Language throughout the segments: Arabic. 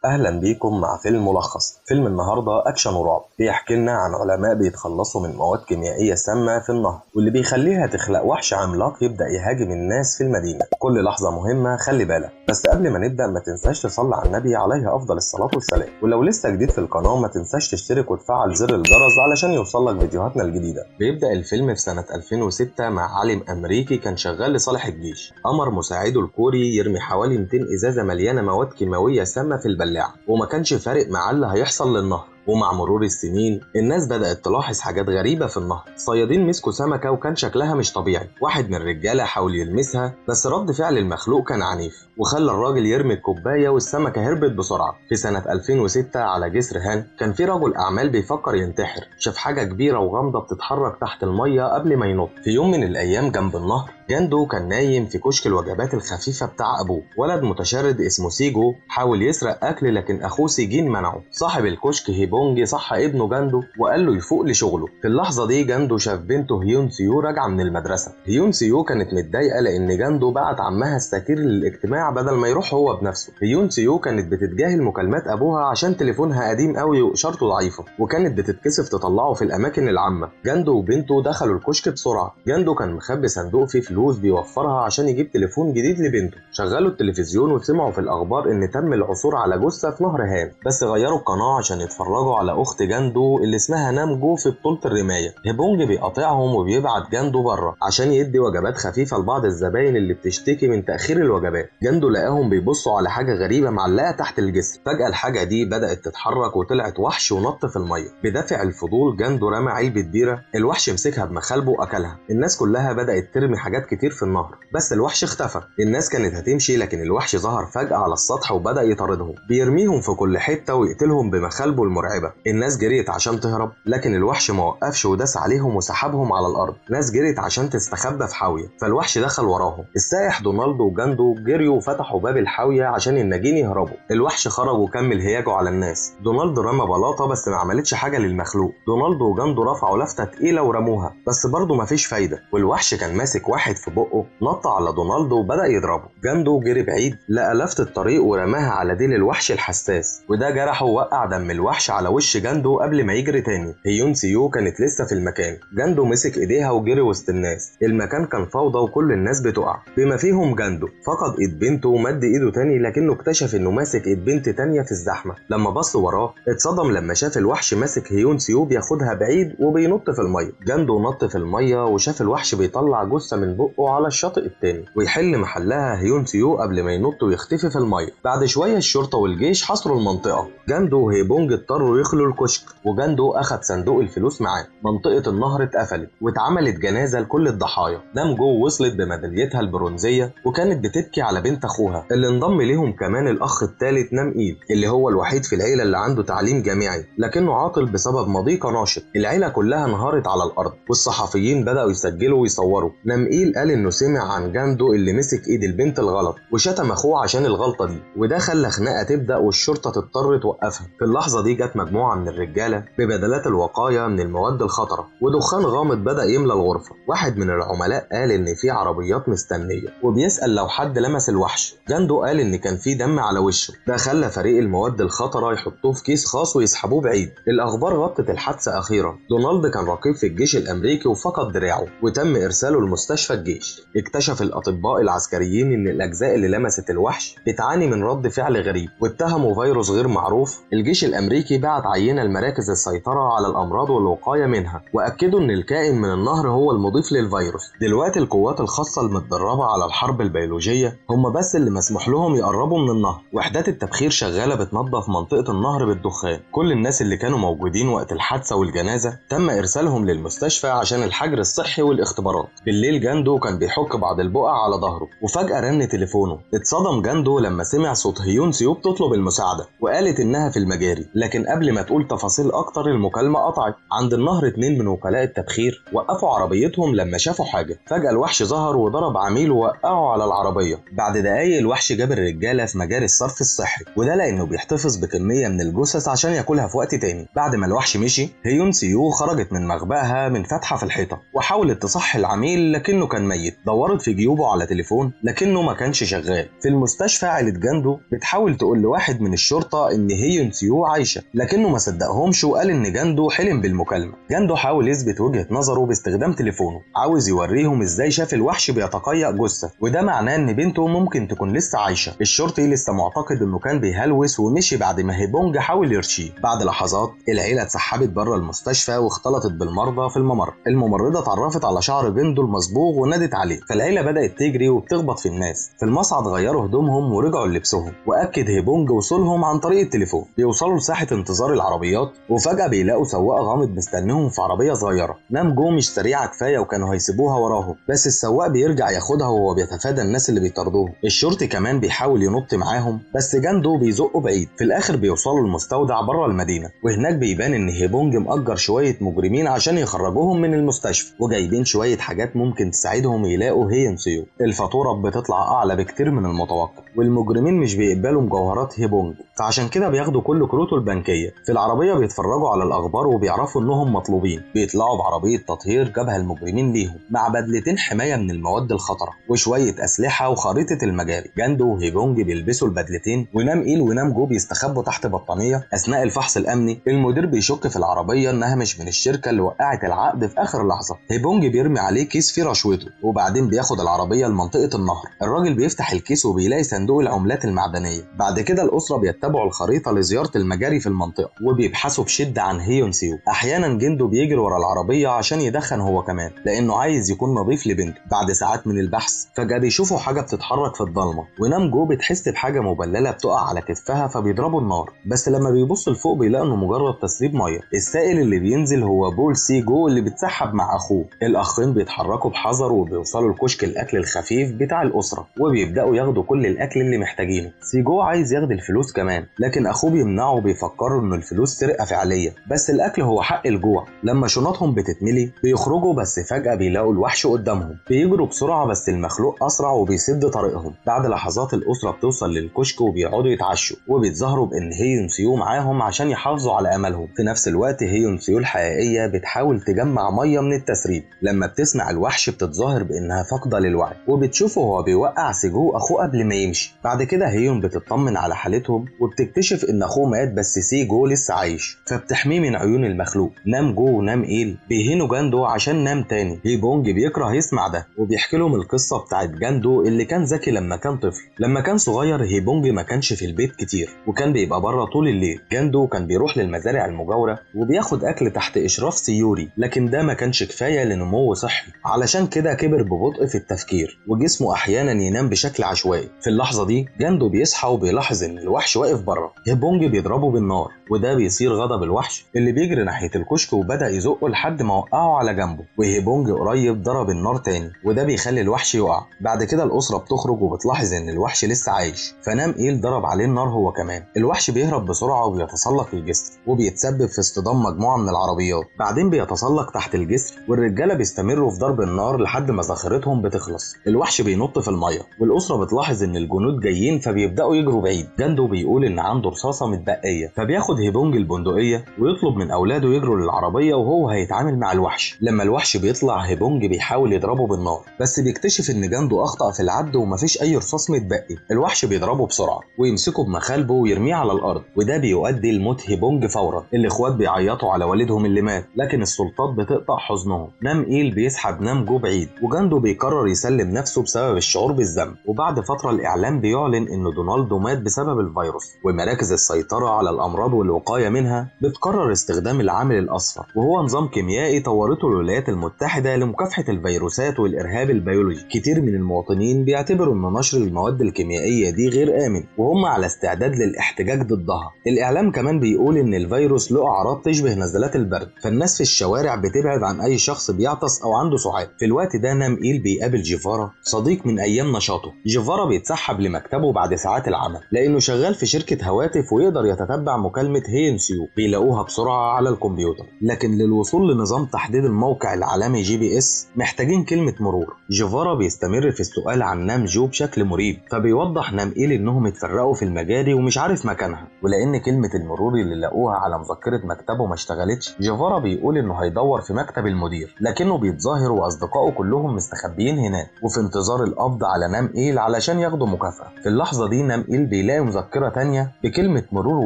أهلا بيكم مع فيلم ملخص. فيلم النهاردة أكشن ورعب، بيحكي لنا عن علماء بيتخلصوا من مواد كيميائية سامة في النهر، واللي بيخليها تخلق وحش عملاق يبدأ يهاجم الناس في المدينة. كل لحظة مهمة، خلي بالك. بس قبل ما نبدأ ما تنساش تصلي على النبي عليه أفضل الصلاة والسلام، ولو لسه جديد في القناة ما تنساش تشترك وتفعل زر الجرس علشان يوصلك فيديوهاتنا الجديدة. بيبدأ الفيلم في سنة 2006 مع عالم أمريكي كان شغال لصالح الجيش. أمر مساعده الكوري يرمي حوالي 200 إزازة مليانة مواد كيماوية سامة في البلاعة، وما كانش فارق معاه اللي هيحصل للنهر. ومع مرور السنين الناس بدأت تلاحظ حاجات غريبة في النهر. صيادين مسكوا سمكة وكان شكلها مش طبيعي. واحد من الرجالة حاول يلمسها بس رد فعل المخلوق كان عنيف وخلى الراجل يرمي الكوباية والسمكة هربت بسرعة. في سنة 2006 على جسر هان كان في رجل أعمال بيفكر ينتحر. شاف حاجة كبيرة وغامضة بتتحرك تحت المية قبل ما ينط. في يوم من الأيام جنب النهر جاندو كان نايم في كشك الوجبات الخفيفة بتاع أبوه. ولد متشرد اسمه سيجو حاول يسرق أكل لكن أخوه سيجين منعه. صاحب الكشك هيبونج صحى ابنه جاندو وقال له يفوق لشغله. في اللحظة دي جاندو شاف بنته هيون سيو راجعة من المدرسة. هيون سيو كانت متضايقة لأن جاندو بعت عمها السكير للاجتماع بدل ما يروح هو بنفسه. هيون سيو كانت بتتجاهل مكالمات أبوها عشان تليفونها قديم قوي وإشارته ضعيفة، وكانت بتتكسف تطلعه في الأماكن العامة. جاندو وبنته دخلوا الكشك بسرعة. جاندو كان مخبي صندوق فيه فلوس بيوفرها عشان يجيب تليفون جديد لبنته. شغلوا التلفزيون وسمعوا في الأخبار إن تم العثور على جثة في نهر هان، بس غيروا القناة عشان يتفرجوا على أخت جاندو اللي اسمها نامجو في بطولة الرماية. هيبونج بيقاطعهم وبيبعت جاندو بره عشان يدي وجبات خفيفة لبعض الزباين اللي بتشتكي من تأخير الوجبات. جاندو لقاهم بيبصوا على حاجة غريبة معلقة تحت الجسر. فجأة الحاجة دي بدأت تتحرك وطلعت وحش ونط في المية. بدافع الفضول جاندو رمى علبة بيرة. الوحش مسكها بمخالبه وأكلها. الناس كلها بدأت ترمي حاجات كتير في النهر بس الوحش اختفى. الناس كانت هتمشي لكن الوحش ظهر فجأة على السطح وبدأ يطاردهم، بيرميهم في كل حتة ويقتلهم بمخالبه المرعبة. الناس جريت عشان تهرب لكن الوحش ما وقفش وداس عليهم وسحبهم على الأرض. ناس جريت عشان تستخبى في حاوية فالوحش دخل وراهم. السائح دونالدو وجاندو جريوا وفتحوا باب الحاوية عشان الناجين يهربوا. الوحش خرج وكمل هياجه على الناس. دونالدو رمى بلاطة بس ما عملتش حاجة للمخلوق. دونالدو وجاندو رفعوا لفتة تقيلة ورموها بس برضه مفيش فايدة، والوحش كان ماسك واحد في بقه. نط على دونالدو وبدأ يضربه. جاندو جري بعيد لقى لفت الطريق ورماها على ديل الوحش الحساس، وده جرحه ووقع دم الوحش على وش جاندو قبل ما يجري تاني. هيون سيو كانت لسه في المكان. جاندو مسك ايديها وجري وسط الناس. المكان كان فوضى وكل الناس بتقع بما فيهم جاندو. فقد ايد بنته ومد ايده تاني لكنه اكتشف انه ماسك ايد بنت تانية في الزحمة. لما بص وراه اتصدم لما شاف الوحش ماسك هيون سيو بياخدها بعيد وبينط في المية. جاندو نط في المية وشاف الوحش بيطلع جثة من بقه على الشاطئ التاني ويحل محلها هيون سيو قبل ما ينط ويختفي في المية. بعد شوية الشرطة والجيش حصروا المنطقة. جاندو وهيبونج اضطروا يخلوا الكشك وجاندو اخد صندوق الفلوس معاه. منطقة النهر اتقفلت واتعملت جنازة لكل الضحايا. نامجو وصلت بميداليتها البرونزية وكانت بتبكي على بنت اخوها. اللي انضم ليهم كمان الاخ الثالث نام ايل اللي هو الوحيد في العيلة اللي عنده تعليم جامعي لكنه عاطل بسبب مضيقة ناشط. العيلة كلها انهارت على الارض والصحفيين بدأوا يسجلوا ويصوروا. نام ايل قال انه سمع عن جاندو اللي مسك ايد البنت الغلط وشتم اخوه عشان الغلطة دي، وده خلى خناقة تبدأ والشرطة تضطر توقفها. في اللحظة دي جت مجموعة من الرجالة ببدلات الوقاية من المواد الخطرة ودخان غامض بدأ يملى الغرفة. واحد من العملاء قال ان في عربيات مستنية وبيسأل لو حد لمس الوحش. جاندو قال ان كان في دم على وشه. ده خلى فريق المواد الخطرة يحطوه في كيس خاص ويسحبوه بعيد. الاخبار غطت الحادثة اخيرا. دونالد كان رقيب في الجيش الامريكي وفقد دراعه وتم ارساله لمستشفى الجيش. اكتشف الاطباء العسكريين ان الاجزاء اللي لمست الوحش بتعاني من رد فعل غريب واتهموا فيروس غير معروف. الجيش الامريكي بعت عينة لمراكز السيطرة على الامراض والوقاية منها واكدوا ان الكائن من النهر هو المضيف للفيروس. دلوقتي القوات الخاصة المتدربة على الحرب البيولوجية هم بس اللي مسموح لهم يقربوا من النهر. وحدات التبخير شغالة بتنظف منطقة النهر بالدخان. كل الناس اللي كانوا موجودين وقت الحادثة والجنازة تم ارسالهم للمستشفى عشان الحجر الصحي والاختبارات. بالليل جاندو كان بيحك بعض البقع على ظهره وفجأة رن تليفونه. اتصدم جاندو لما سمع صوت هيون سيو بتطلب المساعدة وقالت انها في المجاري، لكن قبل ما تقول تفاصيل اكتر المكالمة قطعت. عند النهر 2 من وكلاء التبخير وقفوا عربيتهم لما شافوا حاجة. فجأة الوحش ظهر وضرب عميل ووقعه على العربية. بعد دقايق الوحش جاب الرجالة في مجال الصرف الصحي، وده لأنه بيحتفظ بكمية من الجثث عشان ياكلها في وقت تاني. بعد ما الوحش مشي، هيون سيو خرجت من مخبأها من فتحة في الحيطة وحاولت تصحي العميل لكنه كان ميت. دورت في جيوبه على تليفون لكنه ما كانش شغال. في المستشفى عائلة جاندو بتحاول تقول لواحد من الشرطة إن هيون سيو عايشة، لكنه ما صدقهمش وقال إن جاندو حلم بالمكالمة. جاندو حاول يثبت وجهة نظره باستخدام تليفونه، عاوز يوريهم إزاي شاف الوحش بيتقيأ جثة، وده معناه إن بنته ممكن تكون لسه عايشة. الشرطي لسه معتقد إنه كان بيهلوس ومشي بعد ما هيبونج حاول يرشيه. بعد لحظات العيلة اتسحبت بره المستشفى واختلطت بالمرضى في الممر. الممرضة اتعرفت على شعر جندو المصبوغ ونادت عليه، فالعيلة بدأت تجري وبتخبط في الناس. في المصعد غيروا هدومهم ورجعوا للبسهم، وأكد هيبونج وصولهم عن طريق التليفون. بيوصلوا لساحة انتظار العربيات وفجأة بيلاقوا سواق غامض مستنيهم في عربية صغيرة. نام جو مش سريعة كفاية وكانوا هيسيبوها وراهم، بس السواق بيرجع ياخدها وهو بيتفادى الناس اللي بيطاردوه. الشرطي كمان بيحاول ينط معاهم بس جاندو بيزقه بعيد. في الآخر بيوصلوا المستودع بره المدينة، وهناك بيبان إن هيبونج مأجر شوية مجرمين عشان يخرجوهم من المستشفى، وجايبين شوية حاجات ممكن تساعدهم يلاقوا هيون سيو. الفاتورة بتطلع أعلى بكتير من المتوقع، والمجرمين مش بيقبلوا مجوهرات هيبونج، فعشان كده بياخدوا كل كروته البنكية. في العربية بيتفرجوا على الأخبار وبيعرفوا إنهم مطلوبين. بيطلعوا بعربية تطهير جابها المجرمين ليهم مع بدلتين حماية من المواد الخطرة وشوية أسلحة وخريطة المجاري. جاندو وهيبونج بيلبسوا البدلتين، ونام إيل ونام جو بيستخبوا تحت بطانية. أثناء الفحص الأمني المدير بيشك في العربية إنها مش من الشركة اللي وقعت العقد في آخر لحظة. هيبونج بيرمي عليه كيس فيه رشوته، وبعدين بياخد العربية لمنطقة النهر. الراجل بيفتح الكيس وبيلاقي صندوق العملات المعدنية. بعد كده الأسرة بيتبعوا الخريطة لزيارة المجاري في المنطقة وبيبحثوا بشدة عن هيون سيو. أحيانا جندو بيجري ورا العربية عشان يدخن هو كمان لأنه عايز يكون نظيف لبنته. بعد ساعات من البحث فجأة بيشوفوا حاجة بتتحرك في الضلمة، ونام جو بتحس بحاجة مبللة بتقع على كتفها فبيضربوا النار، بس لما بيبص لفوق بيلاقي انه مجرد تسريب ميه. السائل اللي بينزل هو بول سي جو اللي بيتسحب مع اخوه. الاخين بيتحركوا بحذر وبيوصلوا لكشك الاكل الخفيف بتاع الاسره وبيبداوا ياخدوا كل الاكل اللي محتاجينه. سي جو عايز ياخد الفلوس كمان لكن اخوه بيمنعه وبيفكروا ان الفلوس سرقه فعليه، بس الاكل هو حق الجوع. لما شنطهم بتتملي بيخرجوا بس فجاه بيلاقوا الوحش قدامهم. بيجروا بسرعه بس المخلوق اسرع وبيسد طريقهم. بعد لحظات الاسره بتوصل للكشك وبيقعدوا يتعشوا وبيتظاهروا بان هيون سيو معاهم عشان يحافظوا على املهم. في نفس الوقت هيون سيو الحقيقيه بتحاول تجمع ميه من التسريب. لما بتسمع الوحش بتتظاهر بانها فاقده للوعي وبتشوفه وهو بيوقع سيجو اخوه قبل ما يمشي. بعد كده هيون بتطمن على حالتهم وبتكتشف ان اخوه مات بس سيجو لسه عايش، فبتحميه من عيون المخلوق. نام جو ونام ايل بيهينوا جاندو عشان نام تاني. هيبونج بيكره يسمع ده وبيحكي لهم القصه بتاعت جاندو اللي كان ذكي لما كان طفل. لما كان صغير هيبونج ما كانش في البيت كتير وكان بيبقى بره طول الليل. جاندو كان بيروح للمزارع المجاوره وبياخد اكل تحت اشراف سيوري، لكن ده ما كانش كفايه لنمو صحي، علشان كده كبر ببطء في التفكير وجسمه احيانا ينام بشكل عشوائي. في اللحظه دي جاندو بيصحى وبيلاحظ ان الوحش واقف بره. هيبونج بيضربه بالنار وده بيصير غضب الوحش اللي بيجري ناحيه الكشك وبدا يزقه لحد ما وقعه على جنبه. وهيبونج قريب ضرب النار تاني وده بيخلي الوحش يقع. بعد كده الاسره بتخرج وبتلاحظ ان الوحش لسه عايش، فنام ايل ضرب عليه النار هو كمان. الوحش بيهرب بسرعه وبيتسلق الجسر وبيتسبب في اصطدام مجموعه من العربيات. بعدين بيتسلق تحت الجسر والرجاله بيستمروا في ضرب النار لحد ما ذخيرتهم بتخلص. الوحش بينط في الميه والاسره بتلاحظ ان الجنود جايين فبيبداوا يجروا بعيد. جاندو بيقول ان عنده رصاصه متبقيه فبياخد هيبونج البندقيه ويطلب من اولاده يجروا للعربيه وهو هيتعامل مع الوحش. لما الوحش بيطلع هيبونج بيحاول يضربه بالنار بس بيكتشف ان جاندو اخطا في العد ومفيش اي رصاص متبقي. الوحش بيضربه بسرعه ويمسكه بمخالبه ويرميه على الارض وده بيؤدي لموت هيبونج فورا. الاخوات بيعيطوا على والدهم اللي مات لكن السلطات بتقطع حزنهم. نام ايل بيسحب نام جو بعيد وجاندو بيقرر يسلم نفسه بسبب الشعور بالذنب. وبعد فتره الاعلام بيعلن ان دونالدو مات بسبب الفيروس، ومراكز السيطره على الامراض والوقايه منها بتقرر استخدام العامل الاصفر وهو نظام كيميائي طورته الولايات المتحده لمكافحه الفيروسات والارهاب البيولوجي. كتير من المواطنين بيعتبروا ان نشر المواد الكيميائيه دي غير امن وهم على استعداد للاحتجاج ضدها. الاعلام كمان بيقول ان الفيروس له اعراض تشبه نزلات البرد، فالناس في الشوارع بتبعد عن اي شخص بيعطس او عنده سعال. في الوقت ده نام ايل بيقابل جيفارا صديق من ايام نشاطه. جيفارا بيتسحب لمكتبه بعد ساعات العمل لانه شغال في شركه هواتف ويقدر يتتبع مكالمه هيون سيو. بيلاقوها بسرعه على الكمبيوتر لكن للوصول لنظام تحديد الموقع العالمي GPS محتاجين كلمه مرور. جيفارا بيستمر في السؤال عن نام جو بشكل مريب، فبيوضح نامئيل انهم اتفرقوا في المجاري ومش عارف مكانها، ولان كلمة المرور اللي لقوها على مذكرة مكتبه ما اشتغلتش، جيفارا بيقول انه هيدور في مكتب المدير، لكنه بيتظاهر واصدقائه كلهم مستخبيين هناك وفي انتظار القبض على نامئيل علشان ياخدوا مكافأة. في اللحظة دي نامئيل بيلاقي مذكرة تانية بكلمة مرور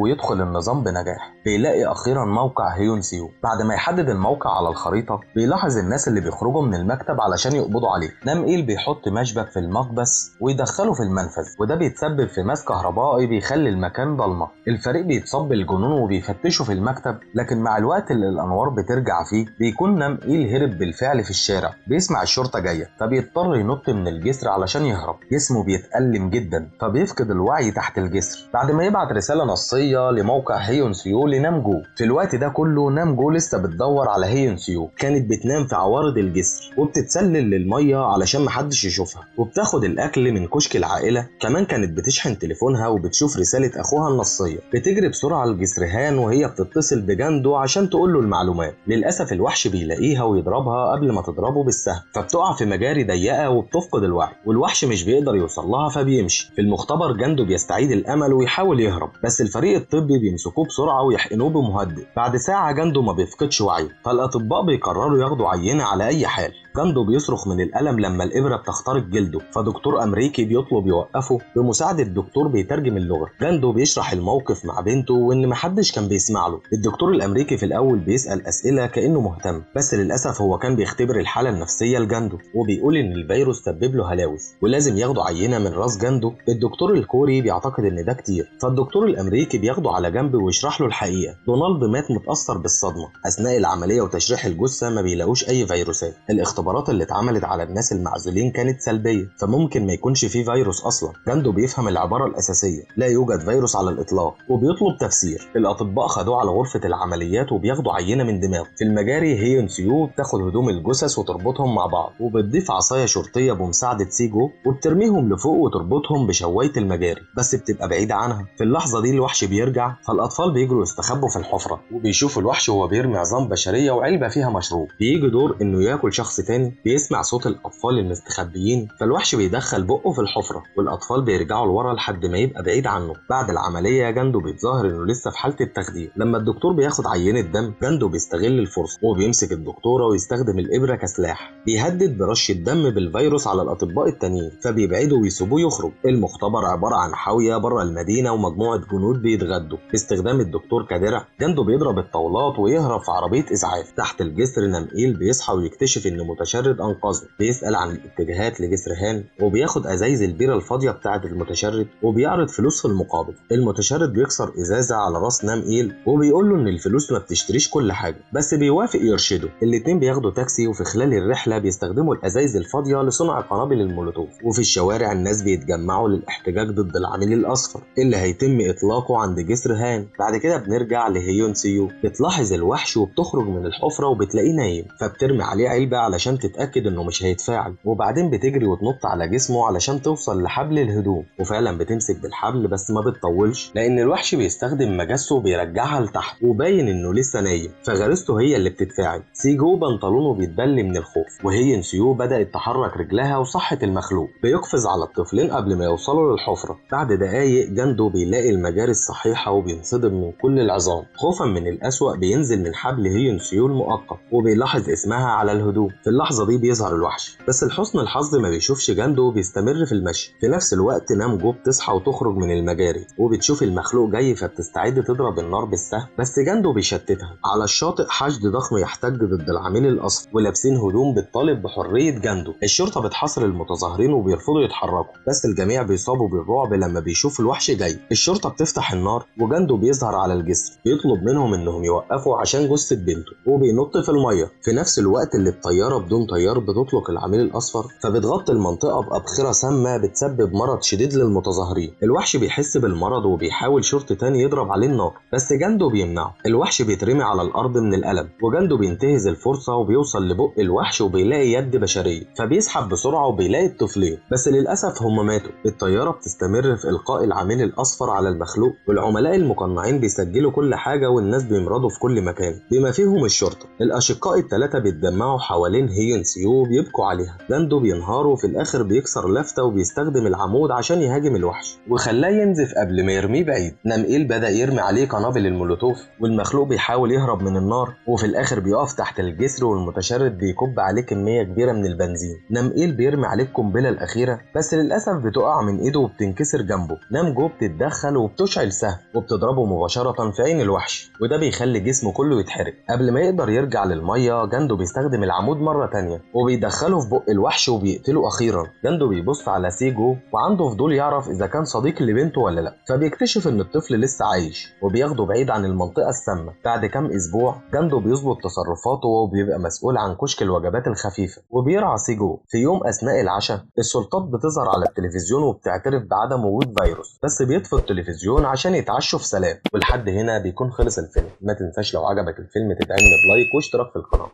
ويدخل النظام بنجاح. بيلاقي اخيرا موقع هيون سيو. بعد ما يحدد الموقع على الخريطة بيلاحظ الناس اللي بيخرجوا من المكتب علشان يقبضوا عليه. نامئيل بيحط مشبك في المقبس ويدخله في المنفذ، وده بيتسبب في ماس كهربائي بيخلي المكان ضلمة. الفريق بيتصاب بالجنون وبيفتشوا في المكتب، لكن مع الوقت اللي الانوار بترجع فيه بيكون نامئيل هرب بالفعل في الشارع. بيسمع الشرطة جاية فبيضطر ينط من الجسر علشان يهرب. جسمه بيتألم جدا فبيفقد الوعي تحت الجسر بعد ما يبعت رسالة نصية لموقع هيون سيو لنام جو. في الوقت ده كله نام جو لسه بتدور على هيون سيو، كانت بتنام في عوارض الجسر وبتتسلل للمية علشان محدش يشوفها، وبتاخد الاكل من كشك العائلة. كمان كانت بتشحن تليفونها وبتشوف رسالة اخوها النصية. بتجري بسرعة لجسرهان وهي بتتصل بجاندو عشان تقول له المعلومات. للاسف الوحش بيلاقيها ويضربها قبل ما تضربه بالسهم، فبتقع في مجاري ضيقة وبتفقد الوعي، والوحش مش بيقدر يوصل لها فبيمشي. في المختبر جاندو بيستعيد الامل ويحاول يهرب، بس الفريق الطبي بيمسكوه بسرعة ويحقنوه بمهدئ. بعد ساعة جاندو ما بيفقدش وعيه، فالاطباء بيقرروا ياخدوا عينة على اي حال. جاندو بيصرخ من الألم لما الإبرة بتخترق جلده، فدكتور أمريكي بيطلب يوقفه. بمساعدة الدكتور بيترجم اللغة. جاندو بيشرح الموقف مع بنته وإن محدش كان بيسمع له. الدكتور الأمريكي في الأول بيسأل أسئلة كأنه مهتم، بس للأسف هو كان بيختبر الحالة النفسية لجاندو، وبيقول إن الفيروس سبب له هلاوس ولازم ياخدوا عينة من راس جاندو. الدكتور الكوري بيعتقد إن ده كتير، فالدكتور الأمريكي بياخده على جنب ويشرح له الحقيقة. دونالد مات متأثر بالصدمة أثناء العملية وتشريح الجثة ما بيلاقوش أي فيروسات. الاختبارات اللي اتعملت على الناس المعزولين كانت سلبية، فممكن ما يكونش فيه فيروس اصلا. جاندو بيفهم العبارة الاساسية لا يوجد فيروس على الاطلاق وبيطلب تفسير. الاطباء خدوه على غرفة العمليات وبياخدوا عينة من دماغه. في المجاري هيون سيو بتاخد هدوم الجثث وتربطهم مع بعض، وبتضيف عصاية شرطية بمساعدة سيجو وبترميهم لفوق وتربطهم بشواية المجاري، بس بتبقى بعيدة عنها. في اللحظة دي الوحش بيرجع، فالاطفال بيجروا يستخبوا في الحفرة، وبيشوفوا الوحش وهو بيرمي عظام بشرية وعلبة فيها مشروب. بيجي دور انه ياكل شخص تاني. بيسمع صوت الأطفال المستخبيين، فالوحش بيدخل بقه في الحفرة والأطفال بيرجعوا لورا لحد ما يبقى بعيد عنه. بعد العملية جاندو بيتظاهر إنه لسه في حالة التخدير. لما الدكتور بياخد عينة دم، جاندو بيستغل الفرصة وبيمسك الدكتورة ويستخدم الإبرة كسلاح. بيهدد برش الدم بالفيروس على الأطباء التانيين، فبيبعدوا ويسيبوه يخرج. المختبر عبارة عن حاوية بره المدينة ومجموعة جنود بيتغدوا. باستخدام الدكتور كدرع، جاندو بيضرب الطاولات ويهرب في عربية إسعاف. تحت الجسر نامئيل بيصحى ويكتشف إن متشرد أنقذه. بيسأل عن الاتجاهات لجسرهان وبياخد ازايز البيره الفاضيه بتاعه المتشرد وبيعرض فلوس في المقابل. المتشرد بيكسر ازازه على راس نامئيل وبيقول له ان الفلوس ما بتشتريش كل حاجه، بس بيوافق يرشده. الاتنين بياخدوا تاكسي، وفي خلال الرحله بيستخدموا الازايز الفاضيه لصنع قنابل المولوتوف. وفي الشوارع الناس بيتجمعوا للاحتجاج ضد العميل الاصفر اللي هيتم اطلاقه عند جسر هان. بعد كده بنرجع لهيون سيو. بتلاحظ الوحش وبتخرج من الحفره وبتلاقيه نايم، فبترمي عليه علبه علشان تتاكد انه مش هيتفاعل، وبعدين بتجري وتنط على جسمه علشان توصل لحبل الهدوم، وفعلا بتمسك بالحبل بس ما بتطولش لان الوحش بيستخدم مجسه وبيرجعها لتحت وباين انه لسه نايم، فغريزته هي اللي بتتفاعل. سيجو بنطلونه بيتبل من الخوف، وهي سيو بدأت تحرك رجلها وصحت المخلوق. بيقفز على الطفلين قبل ما يوصلوا للحفرة. بعد دقايق جاندو بيلاقي المجاري الصحيحة وبينصدم من كل العظام. خوفا من الأسوأ بينزل من حبل هيون سيو المؤقت وبيلاحظ اسمها على الهدوم. في اللحظة دي بيظهر الوحش، بس لحسن الحظ ما بيشوفش جاندو وبيستمر في المشي. في نفس الوقت نام جو بتصحى وتخرج من المجاري وبتشوف المخلوق جاي، فبتستعد تضرب النار بالسهم، بس جاندو بيشتتها. على الشاطئ حشد ضخم يحتج ضد العميل الاصفر ولابسين هدوم بتطالب بحرية جاندو. الشرطة بتحاصر المتظاهرين وبيرفضوا يتحركوا، بس الجميع بيصابوا بالرعب لما بيشوف الوحش جاي. الشرطة بتفتح النار وجاندو بيظهر على الجسر، بيطلب منهم انهم يوقفوا عشان جثة بنته، وبينط في المية. في نفس الوقت اللي الطيارة بدون طيار بتطلق العميل الاصفر، فبتغطي المنطقة بأبخرة سامة بتسبب مرض شديد للمتظاهرين. الوحش بيحس بالمرض وبيحاول شرطي تاني يضرب عليه النار، بس جاندو بيمنعه. الوحش بيترمي على الارض من الألم، وجاندو بينتهز الفرصة وبيوصل لبق الوحش وبيلاقي يد بشرية، فبيسحب بسرعة وبيلاقي الطفلين، بس للأسف هم ماتوا. الطيارة بتستمر في إلقاء العميل الأصفر على المخلوق، والعملاء المقنعين بيسجلوا كل حاجة، والناس بيمرضوا في كل مكان بما فيهم الشرطة. الأشقاء الثلاثة بيتجمعوا حوالين هي نسيو بيبكوا عليها. جاندو بينهار وفي الآخر بيكسر لافتة وبيستخدم العمود عشان يهاجم الوحش وخلاه ينزف قبل ما يرميه بعيد. نمقيل بدأ يرمي عليه قنابل المولوتوف والمخلوق بيحاول يهرب من النار، وفي الآخر بيقف تحت الجسر والمتشرد بيكب عليه كمية كبيرة من البنزين. نمقيل بيرمي عليه القنبلة الأخيرة بس للأسف بتقع من إيده وبتنكسر جنبه. نامجو بتتدخل وبتشعل سهم وبتضربه مباشرة في عين الوحش، وده بيخلي جسمه كله يتحرق. قبل ما يقدر يرجع للمية جاندو بيستخدم العمود مرة تانية وبيدخله في بق الوحش وبيقتله أخيرا. جاندو بيبص على سيجو وعنده فضول يعرف إذا كان صديق لبنته ولا لأ، فبيكتشف إن الطفل لسه عايش وبياخده بعيد عن المنطقة السامة. بعد كام أسبوع جاندو بيظبط تصرفاته وبيبقى مسؤول عن كشك الوجبات الخفيفة وبيرعى سيجو. في يوم أثناء العشاء السلطات بتظهر على التلفزيون وبتعترف بعدم وجود فيروس، بس بيطفوا التلفزيون عشان يتعشوا في سلام. ولحد هنا بيكون خلص الفيلم. ما تنساش لو عجبك الفيلم تدعمني بلايك واشتراك في القناة.